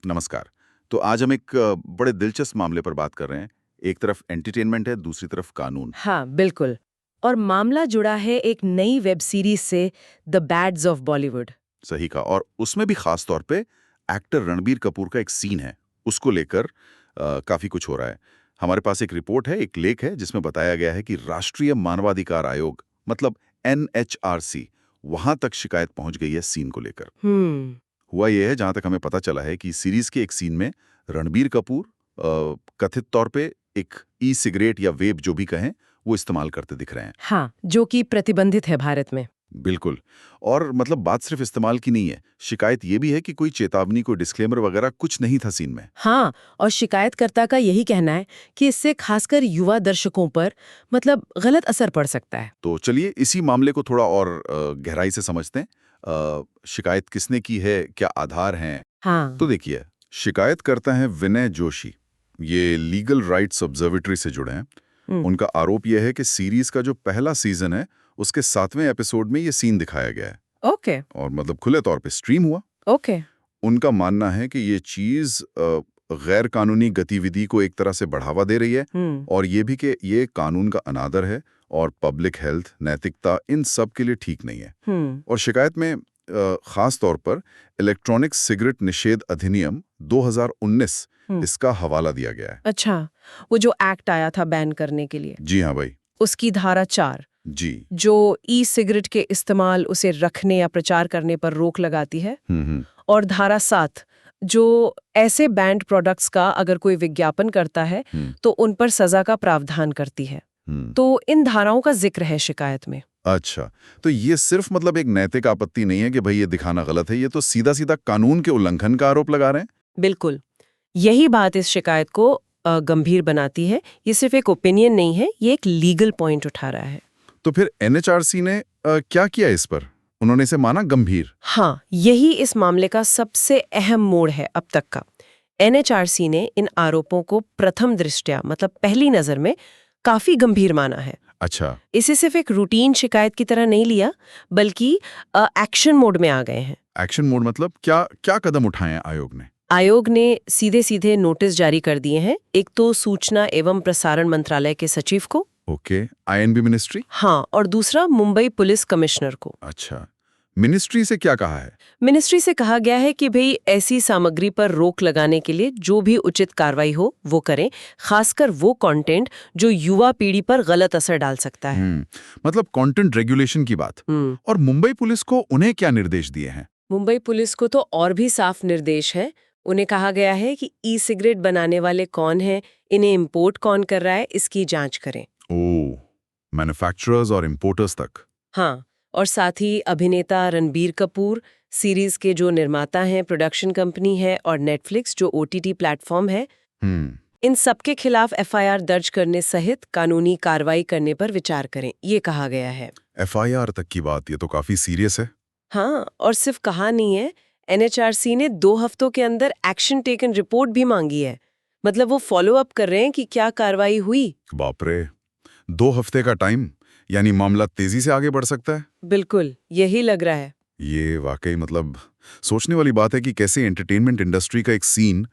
नमस्कार। तो आज हम एक बड़े दिलचस्प मामले पर बात कर रहे हैं। एक तरफ एंटरटेनमेंट है, दूसरी तरफ कानून। हाँ, बिल्कुल। और मामला जुड़ा है एक नई वेब सीरीज से, द बैड्स ऑफ बॉलीवुड। सही कहा। और उसमें भी खास तौर पे एक्टर रणबीर कपूर का एक सीन है, उसको लेकर काफी कुछ हो रहा है। हमारे पास एक रिपोर्ट है, एक लेख है जिसमें बताया गया है कि राष्ट्रीय मानवाधिकार आयोग मतलब NHRC वहां तक शिकायत पहुंच गई है सीन को लेकर। हुआ यह है, जहां तक हमें पता चला है कि सीरीज के एक सीन में रणबीर कपूर कथित तौर पे एक ई सिगरेट या वेप जो भी कहें वो इस्तेमाल करते दिख रहे हैं। हाँ, जो कि प्रतिबंधित है भारत में। बिल्कुल। और मतलब बात सिर्फ इस्तेमाल की नहीं है, शिकायत ये भी है कि कोई चेतावनी, कोई डिस्क्लेमर वगैरह कुछ नहीं था सीन में। हाँ, और शिकायतकर्ता का यही कहना है कि इससे खासकर युवा दर्शकों पर मतलब गलत असर पड़ सकता है। तो चलिए इसी मामले को थोड़ा और गहराई से समझते हैं। शिकायत किसने की है, क्या आधार हैं? हाँ। तो देखिए, शिकायत करता है विनय जोशी। ये लीगल राइट्स ऑब्जर्वेटरी से जुड़े हैं। हम्म, उनका आरोप यह है कि सीरीज का जो पहला सीजन है उसके 7वें एपिसोड में ये सीन दिखाया गया है ओके, और मतलब खुले तौर पे स्ट्रीम हुआ। ओके। उनका मानना है कि ये चीज गैर कानूनी गतिविधि को एक तरह से बढ़ावा दे रही है हम्म, और ये भी कि ये कानून का अनादर है और पब्लिक हेल्थ, नैतिकता इन सब के लिए ठीक नहीं है। हम्म, और शिकायत में खास तौर पर इलेक्ट्रॉनिक सिगरेट निषेध अधिनियम 2019 हम्म। इसका हवाला दिया गया है। अच्छा, वो जो एक्ट आया था बैन करने के लिए, जी हाँ भाई। उसकी धारा 4 जी। जो ई सिगरेट के इस्तेमाल, उसे रखने या प्रचार करने पर रोक लगाती है, हम्म। और धारा 7 जो ऐसे बैंड प्रोडक्ट्स का अगर कोई विज्ञापन करता है हम्म। तो उन पर सजा का प्रावधान करती है। हम्म। तो इन धाराओं का जिक्र है शिकायत में। अच्छा, तो ये सिर्फ मतलब एक नैतिक आपत्ति नहीं है कि भाई ये दिखाना गलत है, ये तो सीधा सीधा कानून के उल्लंघन का आरोप लगा रहे हैं। बिल्कुल, यही बात इस शिकायत को गंभीर बनाती है। ये सिर्फ एक ओपिनियन नहीं है, ये एक लीगल पॉइंट उठा रहा है। तो फिर NHRC ने क्या किया इस पर? उन्होंने इसे माना गंभीर। हाँ, यही इस मामले का सबसे अहम मोड़ है अब तक का। NHRC ने इन आरोपों को प्रथम दृष्टया मतलब पहली नजर में काफी गंभीर माना है। अच्छा। इसे सिर्फ एक रूटीन शिकायत की तरह नहीं लिया, बल्कि एक्शन मोड में आ गए हैं। एक्शन मोड मतलब क्या क्या कदम उठाए हैं आयोग ने? आयोग ने सीधे सीधे नोटिस जारी कर दिए हैं। एक तो सूचना एवं प्रसारण मंत्रालय के सचिव को, ओके, INB मिनिस्ट्री। हाँ, और दूसरा मुंबई पुलिस कमिश्नर को। अच्छा, मिनिस्ट्री से क्या कहा है? मिनिस्ट्री से कहा गया है कि भाई ऐसी सामग्री पर रोक लगाने के लिए जो भी उचित कार्रवाई हो वो करें, खासकर वो कंटेंट जो युवा पीढ़ी पर गलत असर डाल सकता है। मतलब कंटेंट रेगुलेशन की बात। और मुंबई पुलिस को उन्हें क्या निर्देश दिए हैं? मुंबई पुलिस को तो और भी साफ निर्देश है। उन्हें कहा गया है कि ई सिगरेट बनाने वाले कौन हैं, इन्हें इंपोर्ट कौन कर रहा है, इसकी जांच करें। ओह, मैन्युफैक्चरर्स और इंपोर्टर्स तक। हाँ, और साथ ही अभिनेता रणबीर कपूर, सीरीज के जो निर्माता हैं, प्रोडक्शन कंपनी है, और नेटफ्लिक्स जो OTT प्लेटफॉर्म है, इन सबके खिलाफ FIR दर्ज करने सहित कानूनी कार्रवाई करने पर विचार करें, ये कहा गया है। FIR तक की बात, ये तो काफी सीरियस है। हाँ, और सिर्फ कहा नहीं है, NHRC ने 2 हफ्तों के अंदर एक्शन टेकन रिपोर्ट भी मांगी है। मतलब वो फॉलो अप कर रहे हैं कि क्या कार्रवाई हुई। बाप रे, 2 हफ्ते का टाइम, यानी मामला तेजी से आगे बढ़ सकता है। बिल्कुल, यही लग रहा है। ये वाकई मतलब सोचने वाली बात है कि कैसे एंटरटेनमेंट इंडस्ट्री का एक सीन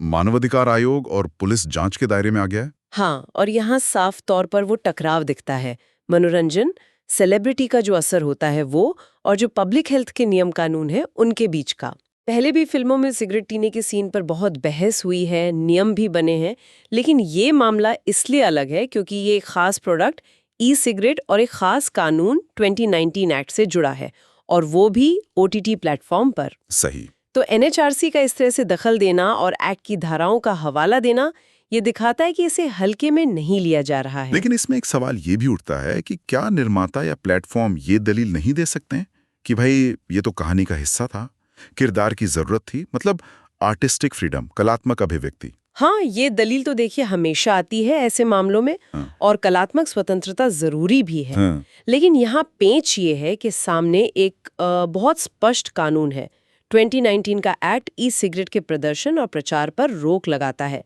मानवाधिकार आयोग और पुलिस जांच के दायरे में आ गया है। हाँ, और यहाँ साफ तौर पर वो टकराव दिखता है। मनोरंजन, सेलिब्रिटी का जो असर होता है वो, और जो पब्लिक हेल्थ के नियम कानून है उनके बीच का। पहले भी फिल्मों में सिगरेट पीने के सीन पर बहुत बहस हुई है, नियम भी बने हैं, लेकिन ये मामला इसलिए अलग है क्योंकि ये एक खास प्रोडक्ट ई सिगरेट और एक खास कानून 2019 एक्ट से जुड़ा है, और वो भी OTT प्लेटफॉर्म पर। सही। तो NHRC का इस तरह से दखल देना और एक्ट की धाराओं का हवाला देना, ये दिखाता है कि इसे हल्के में नहीं लिया जा रहा है। लेकिन इसमें एक सवाल ये भी उठता है कि क्या निर्माता या प्लेटफॉर्म ये दलील नहीं दे सकते हैं कि भाई ये तो कहानी का हिस्सा था, किरदार की जरूरत थी, मतलब आर्टिस्टिक फ्रीडम, कलात्मक अभिव्यक्ति। हाँ, ये दलील तो देखिए हमेशा आती है ऐसे मामलों में, और कलात्मक स्वतंत्रता जरूरी भी है। लेकिन यहाँ पेंच ये है कि सामने एक बहुत स्पष्ट कानून है। 2019 का एक्ट ई सिगरेट के प्रदर्शन और प्रचार पर रोक लगाता है।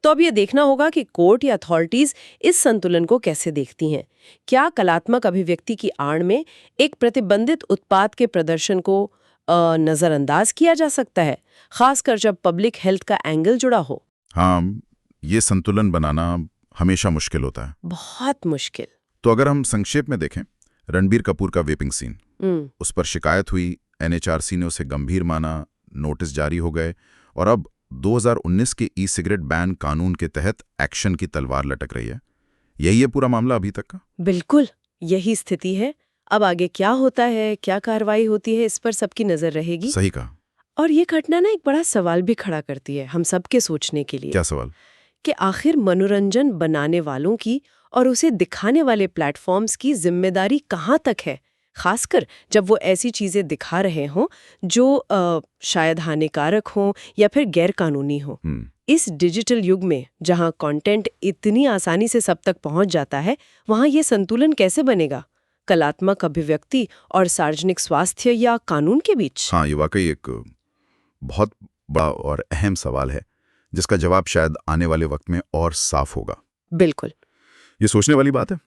तो अब ये देखना होगा कि कोर्ट या अथॉरिटीज इस संतुलन को कैसे देखती हैं। क्या कलात्मक अभिव्यक्ति की आड़ में एक प्रतिबंधित उत्पाद के प्रदर्शन को नज़रअंदाज किया जा सकता है, खासकर जब पब्लिक हेल्थ का एंगल जुड़ा हो। हाँ, ये संतुलन बनाना हमेशा मुश्किल होता है। बहुत मुश्किल। तो अगर हम संक्षेप में देखें, रणबीर कपूर का वेपिंग सीन, हम्म, उस पर शिकायत हुई, एनएचआरसी ने उसे गंभीर माना, नोटिस जारी हो गए और अब 2019 के ई सिगरेट बैन कानून के तहत एक्शन की तलवार लटक रही है। यही है पूरा मामला अभी तक का। बिल्कुल यही स्थिति है। अब आगे क्या होता है, क्या कार्रवाई होती है, इस पर सबकी नजर रहेगी। सही कहा। और ये घटना ना एक बड़ा सवाल भी खड़ा करती है हम सबके सोचने के लिए क्या सवाल? कि आखिर मनोरंजन बनाने वालों की और उसे दिखाने वाले प्लेटफॉर्म्स की जिम्मेदारी कहाँ तक है, खासकर जब वो ऐसी चीजें दिखा रहे हों जो शायद हानिकारक हों या फिर गैरकानूनी हों। इस डिजिटल युग में जहां कंटेंट इतनी आसानी से सब तक पहुंच जाता है, वहां ये संतुलन कैसे बनेगा कलात्मक अभिव्यक्ति और सार्वजनिक स्वास्थ्य या कानून के बीच? हाँ, ये वाकई एक बहुत बड़ा और अहम सवाल है, जिसका जवाब शायद आने वाले वक्त में और साफ होगा। बिल्कुल। ये सोचने वाली बात है।